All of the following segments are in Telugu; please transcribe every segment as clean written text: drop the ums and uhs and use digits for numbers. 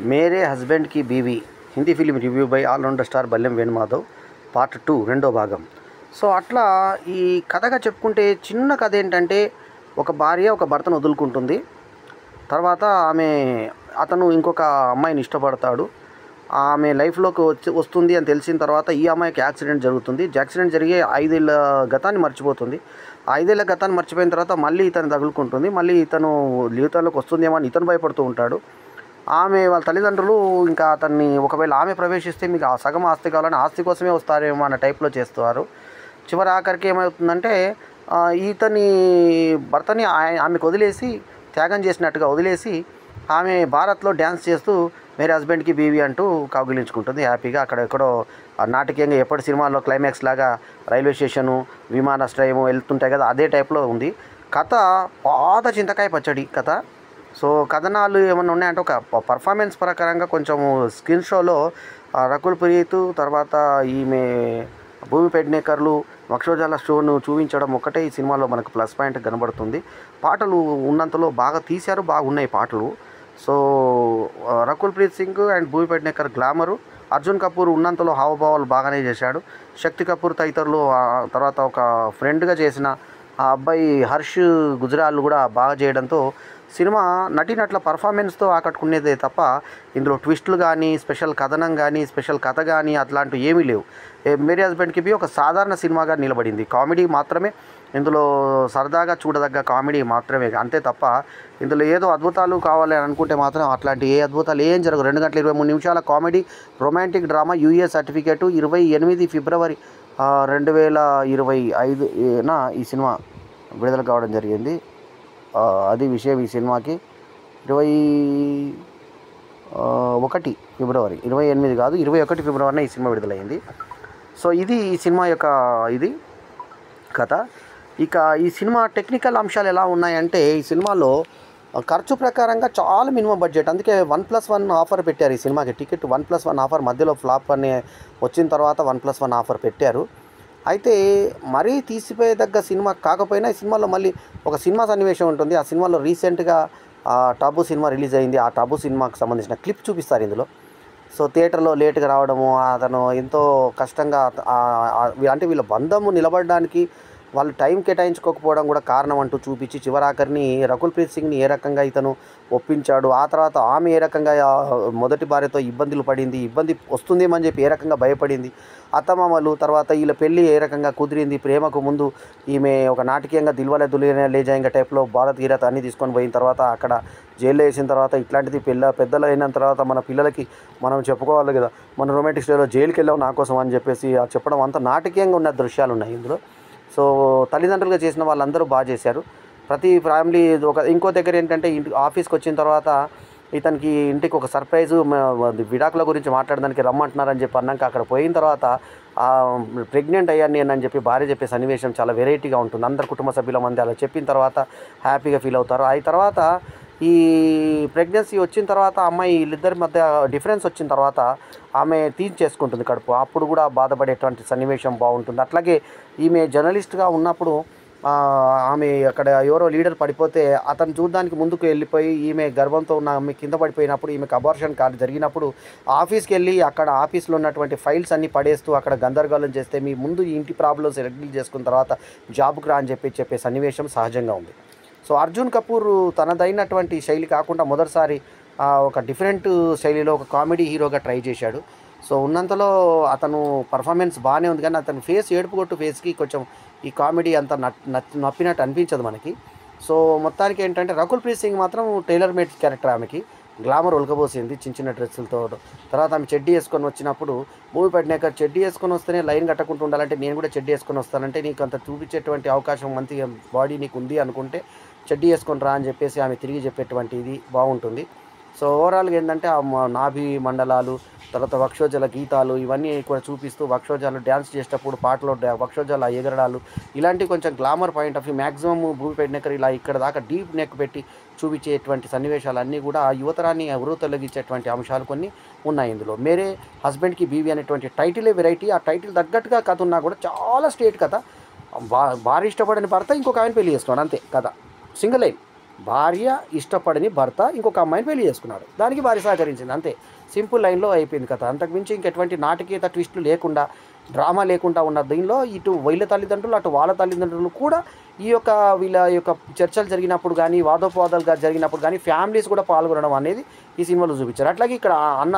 మేరే హస్బెండ్కి Biwi Hindi film review by allrounder star Ballem Venumadhav part 2 రెండో భాగం. సో అట్లా ఈ కథగా చెప్పుకుంటే చిన్న కథ ఏంటంటే, ఒక భార్య ఒక భర్తను వదులుకుంటుంది. తర్వాత అతను ఇంకొక అమ్మాయిని ఇష్టపడతాడు. ఆమె లైఫ్లోకి వస్తుంది అని తెలిసిన తర్వాత ఈ అమ్మాయికి యాక్సిడెంట్ జరుగుతుంది. యాక్సిడెంట్ జరిగే 5 ఏళ్ళ గతాన్ని మర్చిపోతుంది. 5 ఏళ్ళ గతాన్ని మర్చిపోయిన తర్వాత మళ్ళీ ఇతను తగులుకుంటుంది. మళ్ళీ ఇతను జీవితంలోకి వస్తుందేమో అని ఇతను భయపడుతూ ఉంటాడు. వాళ్ళ తల్లిదండ్రులు ఇంకా అతన్ని ఒకవేళ ఆమె ప్రవేశిస్తే మీకు ఆ సగం ఆస్తి కావాలని ఆస్తి కోసమే వస్తారేమో అన్న టైప్లో చేస్తారు. చివరి ఆఖరికి ఏమవుతుందంటే, ఇతని భర్తని ఆమెకు వదిలేసి, త్యాగం చేసినట్టుగా వదిలేసి, ఆమె భారత్లో డ్యాన్స్ చేస్తూ మేరే హస్బెండ్కి బీవీ అంటూ కౌగిలించుకుంటుంది హ్యాపీగా. అక్కడెక్కడో నాటకీయంగా ఎప్పటి సినిమాల్లో క్లైమాక్స్ లాగా రైల్వే స్టేషను, విమానాశ్రయము వెళ్తుంటాయి కదా, అదే టైప్లో ఉంది కథ. పాత చింతకాయ పచ్చడి కథ. సో కథనాలు ఏమన్నా ఉన్నాయంటే, ఒక పర్ఫార్మెన్స్ ప్రకారంగా కొంచెము స్క్రీన్ షోలో రకుల్ ప్రీత్, తర్వాత ఈమె భూమి పెడ్నేకర్లు, వక్షోజాల షోను చూపించడం ఒక్కటే ఈ సినిమాలో మనకు ప్లస్ పాయింట్ కనబడుతుంది. పాటలు ఉన్నంతలో బాగా తీశారు, బాగున్నాయి పాటలు. సో రకుల్ ప్రీత్ సింగ్ అండ్ భూమి పెడ్నేకర్ గ్లామరు. అర్జున్ కపూర్ ఉన్నంతలో హావభావాలు బాగానే చేశాడు. శక్తి కపూర్ తదితరులు, తర్వాత ఒక ఫ్రెండ్గా చేసిన ఆ అబ్బాయి హర్ష్ గుజరాల్ కూడా బాగా చేయడంతో సినిమా నటీనటుల పర్ఫార్మెన్స్తో ఆకట్టుకునేదే తప్ప ఇందులో ట్విస్టులు కానీ, స్పెషల్ కథనం కానీ, స్పెషల్ కథ కానీ అట్లాంటివి ఏమీ లేవు. మేరే హస్బెండ్కి బి ఒక సాధారణ సినిమాగా నిలబడింది. కామెడీ మాత్రమే ఇందులో, సరదాగా చూడదగ్గ కామెడీ మాత్రమే, అంతే తప్ప ఇందులో ఏదో అద్భుతాలు కావాలి అని అనుకుంటే మాత్రం అట్లాంటి ఏ అద్భుతాలు ఏం జరగవు. 2 గంటల 23 నిమిషాల comedy romantic drama. UA certificate 28 ఫిబ్రవరి 2025 ఈ సినిమా విడుదల కావడం జరిగింది. అది విషయం. ఈ సినిమాకి 21 ఫిబ్రవరి, 28 కాదు 21 ఫిబ్రవరిన ఈ సినిమా విడుదలైంది. సో ఇది ఈ సినిమా యొక్క కథ. ఇక ఈ సినిమా టెక్నికల్ అంశాలు ఎలా ఉన్నాయంటే, ఈ సినిమాలో ఖర్చు ప్రకారంగా చాలా మినిమం బడ్జెట్. అందుకే 1+1 ఆఫర్ పెట్టారు ఈ సినిమాకి. టికెట్ 1+1 ఆఫర్, మధ్యలో ఫ్లాప్ అని వచ్చిన తర్వాత 1+1 ఆఫర్ పెట్టారు. అయితే మరీ తీసిపోయేదగ్గ సినిమా కాకపోయినా ఈ సినిమాలో మళ్ళీ ఒక సినిమా సన్నివేశం ఉంటుంది. ఆ సినిమాలో రీసెంట్గా టాబు సినిమా రిలీజ్ అయింది. ఆ టాబు సినిమాకి సంబంధించిన క్లిప్ చూపిస్తారు ఇందులో. సో థియేటర్లో లేట్గా రావడము, అతను ఎంతో కష్టంగా అంటే వీళ్ళ బంధము నిలబడడానికి వాళ్ళు టైం కేటాయించుకోకపోవడం కూడా కారణం అంటూ చూపించి, చివరాఖరిని రకుల్ ప్రీత్ సింగ్ని ఏ రకంగా ఇతను ఒప్పించాడు, ఆ తర్వాత ఆమె ఏ రకంగా మొదటి భార్యతో ఇబ్బందులు పడింది, ఇబ్బంది వస్తుందేమని చెప్పి ఏ రకంగా భయపడింది, అత్తమామలు, తర్వాత వీళ్ళ పెళ్ళి ఏ రకంగా కుదిరింది, ప్రేమకు ముందు ఈమె ఒక నాటకీయంగా దిల్వాలే దుల్హనియా లే జాయేంగే టైప్లో భారత్ గీరత్ అన్నీ తీసుకొని పోయిన తర్వాత అక్కడ జైల్లో వేసిన తర్వాత ఇట్లాంటిది పెద్దలు అయిన తర్వాత మన పిల్లలకి మనం చెప్పుకోవాలి కదా, మన రొమాంటిక్ స్టైల్లో జైలుకి వెళ్ళాం నా కోసం అని చెప్పేసి చెప్పడం అంత నాటకీయంగా ఉన్న దృశ్యాలు ఉన్నాయి ఇందులో. సో తల్లిదండ్రులుగా చేసిన వాళ్ళందరూ బాగా చేశారు. ప్రతి ఫ్యామిలీ ఇంకో దగ్గర ఏంటంటే, ఆఫీస్కి వచ్చిన తర్వాత ఇతనికి ఇంటికి ఒక సర్ప్రైజు, విడాకుల గురించి మాట్లాడడానికి రమ్మంటున్నారని చెప్పి అన్నాక అక్కడ పోయిన తర్వాత ప్రెగ్నెంట్ అయ్యాను నేను అని చెప్పి భార్య చెప్పే సన్నివేశం చాలా వెరైటీగా ఉంటుంది. అందరు కుటుంబ సభ్యుల మంది అలా చెప్పిన తర్వాత హ్యాపీగా ఫీల్ అవుతారు. ఆ తర్వాత ఈ ప్రెగ్నెన్సీ వచ్చిన తర్వాత అమ్మాయి వీళ్ళిద్దరి మధ్య డిఫరెన్స్ వచ్చిన తర్వాత ఆమె చేసుకుంటుంది కడుపు. అప్పుడు కూడా బాధపడేటువంటి సన్నివేశం బాగుంటుంది. అట్లాగే ఈమె జర్నలిస్ట్గా ఉన్నప్పుడు ఆమె అక్కడ ఎవరో లీడర్ పడిపోతే అతను చూడడానికి ముందుకు వెళ్ళిపోయి, ఈమె గర్భంతో ఉన్న ఆమె కింద పడిపోయినప్పుడు, ఈమెకు అబార్షన్ కార్డు జరిగినప్పుడు ఆఫీస్కి వెళ్ళి అక్కడ ఆఫీస్లో ఉన్నటువంటి ఫైల్స్ అన్నీ పడేస్తూ అక్కడ గందరగోళం చేస్తే, మీ ముందు ఇంటి ప్రాబ్లమ్స్ సెటిల్ చేసుకున్న తర్వాత జాబ్కి రా అని చెప్పే సన్నివేశం సహజంగా ఉంది. సో అర్జున్ కపూర్ తనదైనటువంటి శైలి కాకుండా మొదటిసారి ఒక డిఫరెంట్ శైలిలో ఒక కామెడీ హీరోగా ట్రై చేశాడు. సో ఉన్నంతలో అతను పర్ఫార్మెన్స్ బాగానే ఉంది, కానీ అతని ఫేస్ ఏడుపుగొట్టు ఫేస్కి కొంచెం ఈ కామెడీ అంత నప్పినట్టు అనిపించదు మనకి. సో మొత్తానికి ఏంటంటే, రకుల్ ప్రీత్ సింగ్ మాత్రం టైలర్ మేడ్ క్యారెక్టర్, ఆమెకి గ్లామర్ ఒలకబోసింది చిన్న చిన్న డ్రెస్సులతో. తర్వాత ఆమె చెడ్డీ వేసుకొని వచ్చినప్పుడు, భూమి పెడ్నేకర్ చెడ్డీ వేసుకొని వస్తేనే లైన్ కట్టకుండా ఉండాలంటే నేను కూడా చెడ్డీ వేసుకొని వస్తానంటే, నీకు అంత చూపించేటువంటి అవకాశం మంచి బాడీ నీకు ఉంది అనుకుంటే చెడ్డీ వేసుకొని రా అని చెప్పేసి ఆమె తిరిగి చెప్పేటువంటి ఇది బాగుంటుంది. సో ఓవరాల్గా ఏంటంటే, ఆ నాభి మండలాలు, తర్వాత వక్షోజాల గీతాలు ఇవన్నీ కూడా చూపిస్తూ, వక్షోజాలు డ్యాన్స్ చేసేటప్పుడు పాటలో వక్షోజాల ఎగరడాలు, ఇలాంటి కొంచెం glamour point of view maximum భూమి పెడ్నేకర్ ఇలా ఇక్కడ దాకా డీప్ నెక్ పెట్టి చూపించేటువంటి సన్నివేశాలన్నీ కూడా ఆ యువతరాన్ని ఎవరూ తొలగించేటువంటి అంశాలు కొన్ని ఉన్నాయి ఇందులో. మేరే హస్బెండ్కి బీవీ అనేటువంటి టైటిలే వెరైటీ. ఆ టైటిల్ తగ్గట్టుగా కథ ఉన్నా కూడా చాలా స్ట్రేట్ కథ. భార్య ఇష్టపడని భర్త ఇంకొక ఆయన పెళ్లి చేసుకున్నాడు, అంతే కథ, సింగిల్ లైన్. భార్య ఇష్టపడని భర్త ఇంకొక అమ్మాయిని పెళ్లి చేసుకున్నాడు, దానికి భార్య సహకరించింది, అంతే. సింపుల్ లైన్లో అయిపోయింది కథ. అంతకుమించి ఇంకెటువంటి నాటకీయత ట్విస్టులు లేకుండా, డ్రామా లేకుండా ఉన్న దీనిలో ఇటు వీళ్ళ తల్లిదండ్రులు అటు వాళ్ళ తల్లిదండ్రులు కూడా ఈ యొక్క వీళ్ళ యొక్క చర్చలు జరిగినప్పుడు కానీ, వాదోపవాదాలుగా జరిగినప్పుడు కానీ ఫ్యామిలీస్ కూడా పాల్గొనడం అనేది ఈ సినిమాలో చూపించారు. అట్లాగే ఇక్కడ అన్న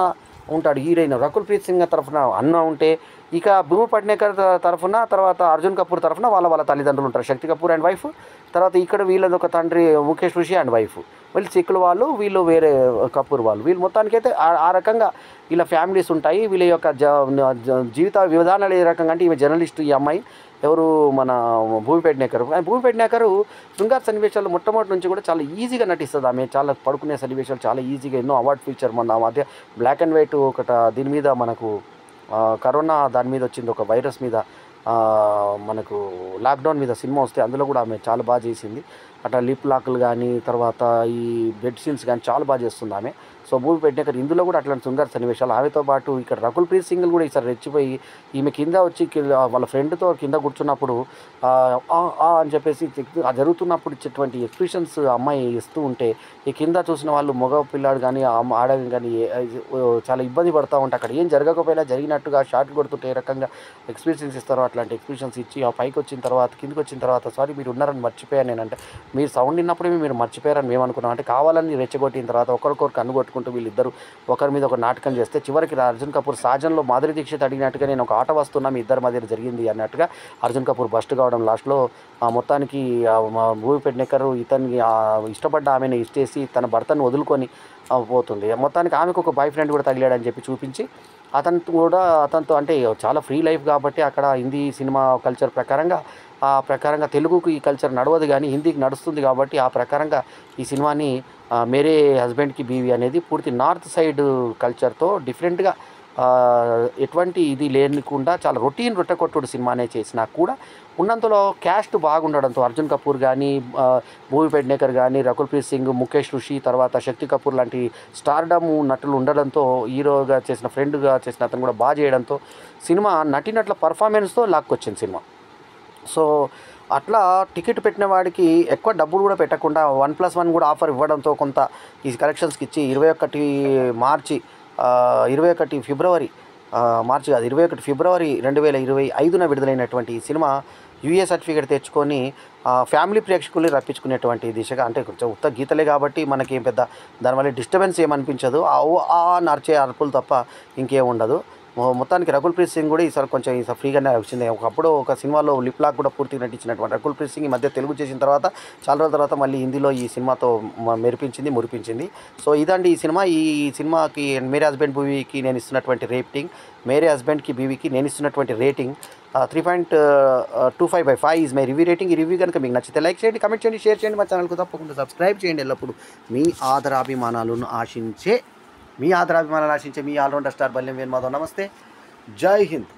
ఉంటాడు, హీరోయిన్ రకుల్ ప్రీత్ సింగ్ తరఫున అన్న ఉంటే, ఇక భూమి పట్నేకర్ తరఫున, తర్వాత అర్జున్ కపూర్ తరఫున వాళ్ళ తల్లిదండ్రులు ఉంటారు, శక్తి కపూర్ అండ్ వైఫ్. తర్వాత ఇక్కడ వీళ్ళది ఒక తండ్రి ముఖేష్ ఋషి అండ్ వైఫ్, వీళ్ళు సిక్కులు వాళ్ళు, వీళ్ళు వేరే కపూర్ వాళ్ళు, వీళ్ళు మొత్తానికైతే ఆ రకంగా వీళ్ళ ఫ్యామిలీస్ ఉంటాయి. వీళ్ళ యొక్క జీవిత విధానాలు ఏ రకంగా అంటే, ఈమె జర్నలిస్ట్, ఈ అమ్మాయి ఎవరు మన భూమి పట్నేకర్. భూమి పట్నేకర్ శృంగార సన్నివేశాలు మొట్టమొదటి నుంచి కూడా చాలా ఈజీగా నటిస్తుంది. ఆమె చాలా పడుకునే సన్నివేశాలు చాలా ఈజీగా, ఎన్నో అవార్డ్ ఫీచర్ మన మధ్య బ్లాక్ అండ్ వైట్ దీని మీద మనకు కరోనా దాని మీద వచ్చింది, ఒక వైరస్ మీద మనకు లాక్డౌన్ మీద సినిమా వస్తే అందులో కూడా ఆమె చాలా బాగా చేసింది. అట్లా లిప్ లాక్లు కానీ, తర్వాత ఈ బెడ్ సీన్స్ కానీ చాలా బాగా చేస్తుంది ఆమె. సో భూమి పట్నేకర్ ఇందులో కూడా అట్లాంటి శృంగార సన్నివేశాలు. ఆమెతో పాటు ఇక్కడ రకుల్ ప్రీత్ సింగ్ కూడా ఈసారి రెచ్చిపోయి ఈమె కింద వచ్చి వాళ్ళ ఫ్రెండ్తో కింద కూర్చున్నప్పుడు అని చెప్పేసి జరుగుతున్నప్పుడు ఇచ్చేటువంటి ఎక్స్ప్రెషన్స్ అమ్మాయి ఇస్తూ ఉంటే, ఈ కింద చూసిన వాళ్ళు మగ పిల్లాడు కానీ ఆడని కానీ చాలా ఇబ్బంది పడుతూ ఉంటే, అక్కడ ఏం జరగకపోయినా జరిగినట్టుగా షార్ట్ కొడుతుంటే ఏ రకంగా ఎక్స్ప్రెషన్స్ ఇస్తారో అట్లాంటి ఎక్స్ప్రెషన్స్ ఇచ్చి ఆ పైకి వచ్చిన తర్వాత, కిందికి వచ్చిన తర్వాత, సారీ మీరు ఉన్నారని మర్చిపోయాను నేనంటే, మీరు సౌండ్ విన్నప్పుడే మీరు మర్చిపోయారని మేము అనుకున్నాం అంటే, కావాలని రెచ్చగొట్టిన తర్వాత ఒకరికొకరు కన్నుగొట్టుకుంటూ వీళ్ళిద్దరు ఒకరి మీద ఒక నాటకం చేస్తే, చివరికి అర్జున్ కపూర్ సాజన్లో మాధురి దీక్షిత్ అడిగినట్టుగా నేను ఒక ఆట వస్తున్నా మీ ఇద్దరి మధ్య జరిగింది అన్నట్టుగా అర్జున్ కపూర్ బస్ట్ కావడం, లాస్ట్లో మొత్తానికి భూమి పట్నేకర్ ఇతన్ని ఇష్టపడ్డ ఆమెను ఇచ్చేసి తన భర్తను వదులుకొని పోతుంది. మొత్తానికి ఆమెకు ఒక బాయ్ ఫ్రెండ్ కూడా తగిలాడని చెప్పి చూపించి, అతనితో అంటే చాలా ఫ్రీ లైఫ్ కాబట్టి అక్కడ హిందీ సినిమా కల్చర్ ప్రకారంగా ఆ ప్రకారంగా తెలుగుకు ఈ కల్చర్ నడవదు కానీ హిందీకి నడుస్తుంది కాబట్టి ఆ ప్రకారంగా ఈ సినిమాని మేరే హస్బెండ్కి బీవీ అనేది పూర్తి నార్త్ సైడ్ కల్చర్తో డిఫరెంట్గా ఎటువంటి ఇది లేకుండా చాలా రొట్టెకొట్టుడు సినిమానే చేసినా కూడా ఉన్నంతలో క్యాస్ట్ బాగుండడంతో అర్జున్ కపూర్ కానీ, భూమి పట్నేకర్ కానీ, రకుల్ ప్రీత్ సింగ్, ముఖేష్ ఋషి, తర్వాత శక్తి కపూర్ లాంటి స్టార్డమ్ నటులు ఉండడంతో, హీరోగా చేసిన ఫ్రెండ్గా చేసిన అతను కూడా బాగా చేయడంతో సినిమా నటినట్ల పర్ఫార్మెన్స్తో లాక్కొచ్చింది సినిమా. సో అట్లా టికెట్ పెట్టిన వాడికి ఎక్కువ డబ్బులు కూడా పెట్టకుండా 1+1 కూడా ఆఫర్ ఇవ్వడంతో కొంత ఈ కలెక్షన్స్కి ఇచ్చి 21 ఫిబ్రవరి మార్చి కాదు 21 ఫిబ్రవరి 2025న విడుదలైనటువంటి ఈ సినిమా యూఏ సర్టిఫికేట్ తెచ్చుకొని ఫ్యామిలీ ప్రేక్షకుల్ని రప్పించుకునేటువంటి దిశగా, అంటే కొంచెం ఉత్త గీతలే కాబట్టి మనకి పెద్ద దానివల్ల డిస్టర్బెన్స్ ఏమనిపించదు, నరిచే అరుపులు తప్ప ఇంకేం ఉండదు. మొత్తానికి రకుల్ ప్రీత్ సింగ్ కూడా ఈసారి ఫ్రీగానే వచ్చింది. ఒకప్పుడు ఒక సినిమాలో లిప్ లాక్ కూడా పూర్తిగా నటించినటువంటి రకుల్ ప్రీత్ సింగ్ ఈ మధ్య తెలుగు చేసిన తర్వాత చాలా రోజుల తర్వాత మళ్ళీ హిందీలో ఈ సినిమాతో మురిపించింది. సో ఇదండి ఈ సినిమా. ఈ సినిమాకి మేరే హస్బెండ్ బీవీకి నేను ఇస్తున్నటువంటి రేటింగ్, మేరే హస్బెండ్కి బీవీకి నేను ఇస్తున్నటువంటి rating 3.25/5 is my review rating. ఈ రివ్యూ కనుక మీకు నచ్చితే లైక్ చేయండి, కమెంట్ చేయండి, షేర్ చేయండి, మా ఛానల్కు తప్పకుండా సబ్స్క్రైబ్ చేయండి. ఎల్లప్పుడు మీ ఆదరాభిమానాలను ఆశించే మీ ఆల్రౌండర్ స్టార్ బల్యం వేణు మాధవ్. నమస్తే, జై హింద్.